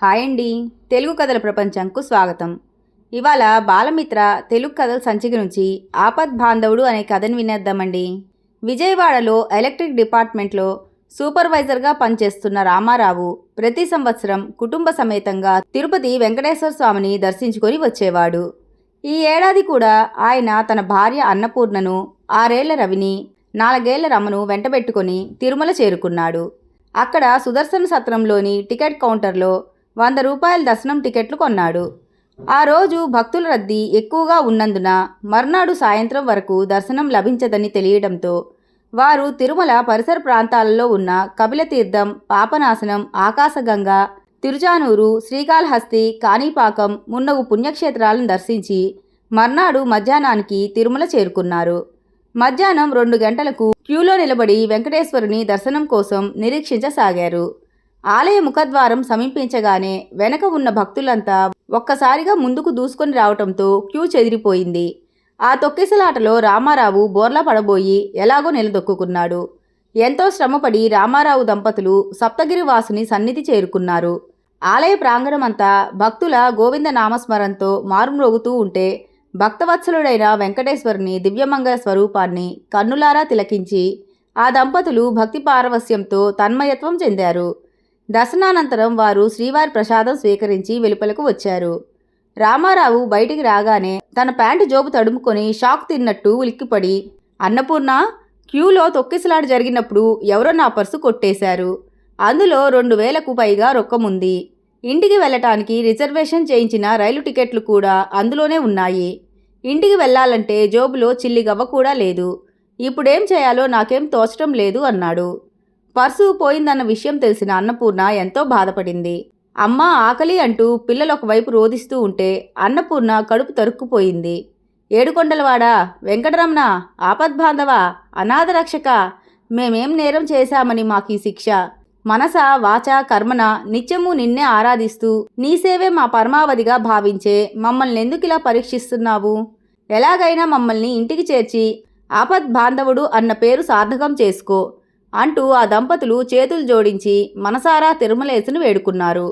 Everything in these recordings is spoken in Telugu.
హాయ్ అండి. తెలుగు కథల ప్రపంచంకు స్వాగతం. ఇవాళ బాలమిత్ర తెలుగు కథల సంచిక నుంచి ఆపద్ బాంధవుడు అనే కథను వినేద్దామండి. విజయవాడలో ఎలక్ట్రిక్ డిపార్ట్మెంట్లో సూపర్వైజర్గా పనిచేస్తున్న రామారావు ప్రతి సంవత్సరం కుటుంబ సమేతంగా తిరుపతి వెంకటేశ్వర స్వామిని దర్శించుకొని వచ్చేవాడు. ఈ ఏడాది కూడా ఆయన తన భార్య అన్నపూర్ణను, 6 ఏళ్ల రవిని, 4 ఏళ్ల రమను వెంటబెట్టుకొని తిరుమల చేరుకున్నాడు. అక్కడ సుదర్శన సత్రంలోని టికెట్ కౌంటర్లో 100 రూపాయల దర్శనం టికెట్లు కొన్నాడు. ఆ రోజు భక్తుల రద్దీ ఎక్కువగా ఉన్నందున మర్నాడు సాయంత్రం వరకు దర్శనం లభించదని తెలియడంతో వారు తిరుమల పరిసర ప్రాంతాలలో ఉన్న కపిలతీర్థం, పాపనాశనం, ఆకాశగంగ, తిరుచానూరు, శ్రీకాళహస్తి, కాణిపాకం మున్నగు పుణ్యక్షేత్రాలను దర్శించి మర్నాడు మధ్యాహ్నానికి తిరుమల చేరుకున్నారు. మధ్యాహ్నం 2 గంటలకు క్యూలో నిలబడి వెంకటేశ్వరుని దర్శనం కోసం నిరీక్షించసాగారు. ఆలయ ముఖద్వారం సమీపించగానే వెనక ఉన్న భక్తులంతా ఒక్కసారిగా ముందుకు దూసుకొని రావటంతో క్యూ చెదిరిపోయింది. ఆ తొక్కిసలాటలో రామారావు బోర్లా పడబోయి ఎలాగో నిలదొక్కున్నాడు. ఎంతో శ్రమపడి రామారావు దంపతులు సప్తగిరివాసుని సన్నిధి చేరుకున్నారు. ఆలయ ప్రాంగణమంతా భక్తుల గోవింద నామస్మరణతో మారుమ్రోగుతూ ఉంటే భక్తవత్సలుడైన వెంకటేశ్వరుని దివ్యమంగళ స్వరూపాన్ని కన్నులారా తిలకించి ఆ దంపతులు భక్తి పారవస్యంతో తన్మయత్వం చెందారు. దర్శనానంతరం వారు శ్రీవారి ప్రసాదం స్వీకరించి వెలుపలకు వచ్చారు. రామారావు బయటికి రాగానే తన ప్యాంటు జోబు తడుముకొని షాక్ తిన్నట్టు ఉలిక్కిపడి, అన్నపూర్ణ, క్యూలో తొక్కిసలాట జరిగినప్పుడు ఎవరో నా పర్సు కొట్టేశారు. అందులో 2000కు పైగా రొక్కముంది. ఇంటికి వెళ్ళటానికి రిజర్వేషన్ చేయించిన రైలు టికెట్లు కూడా అందులోనే ఉన్నాయి. ఇంటికి వెళ్ళాలంటే జోబులో చిల్లిగవ్వ కూడా లేదు. ఇప్పుడేం చేయాలో నాకేం తోచటం లేదు అన్నాడు. పర్సు పోయిందన్న విషయం తెలిసిన అన్నపూర్ణ ఎంతో బాధపడింది. అమ్మా, ఆకలి అంటూ పిల్లలు ఒకవైపు రోదిస్తూ ఉంటే అన్నపూర్ణ కడుపు తరుక్కుపోయింది. ఏడుకొండలవాడా, వెంకటరమణ, ఆపద్బాంధవ, అనాథ రక్షక, మేమేం నేరం చేశామని మాకీ శిక్ష? మనస వాచ కర్మన నిత్యము నిన్నే ఆరాధిస్తూ నీ సేవే మా పరమావధిగా భావించే మమ్మల్ని ఎందుకిలా పరీక్షిస్తున్నావు? ఎలాగైనా మమ్మల్ని ఇంటికి చేర్చి ఆపద్బాంధవుడు అన్న పేరు సార్థకం చేసుకో అంటూ ఆ దంపతులు చేతులు జోడించి మనసారా తిరుమలేసును వేడుకున్నారు.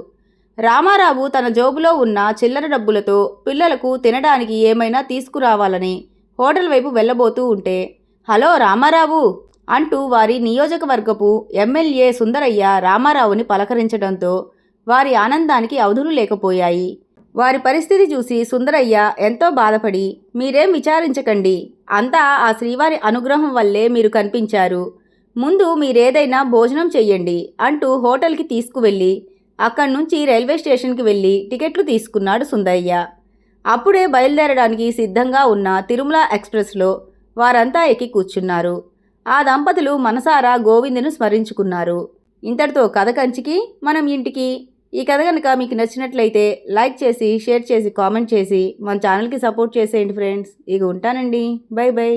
రామారావు తన జోబులో ఉన్న చిల్లర డబ్బులతో పిల్లలకు తినడానికి ఏమైనా తీసుకురావాలని హోటల్ వైపు వెళ్ళబోతూ ఉంటే, హలో రామారావు అంటూ వారి నియోజకవర్గపు ఎమ్మెల్యే సుందరయ్య రామారావుని పలకరించడంతో వారి ఆనందానికి అవధులు లేకపోయాయి. వారి పరిస్థితి చూసి సుందరయ్య ఎంతో బాధపడి, మీరేం విచారించకండి, అంతా ఆ శ్రీవారి అనుగ్రహం వల్లే మీరు కనిపించారు. ముందు మీరేదైనా భోజనం చెయ్యండి అంటూ హోటల్కి తీసుకువెళ్ళి అక్కడి నుంచి రైల్వే స్టేషన్కి వెళ్ళి టికెట్లు తీసుకున్నాడు సుందరయ్య. అప్పుడే బయలుదేరడానికి సిద్ధంగా ఉన్న తిరుమల ఎక్స్ప్రెస్లో వారంతా ఎక్కి కూర్చున్నారు. ఆ దంపతులు మనసారా గోవిందును స్మరించుకున్నారు. ఇంతటితో కథ కంచికి మనం ఇంటికి. ఈ కథ కనుక మీకు నచ్చినట్లయితే లైక్ చేసి, షేర్ చేసి, కామెంట్ చేసి మన ఛానల్కి సపోర్ట్ చేసేయండి ఫ్రెండ్స్. ఇక ఉంటానండి. By by.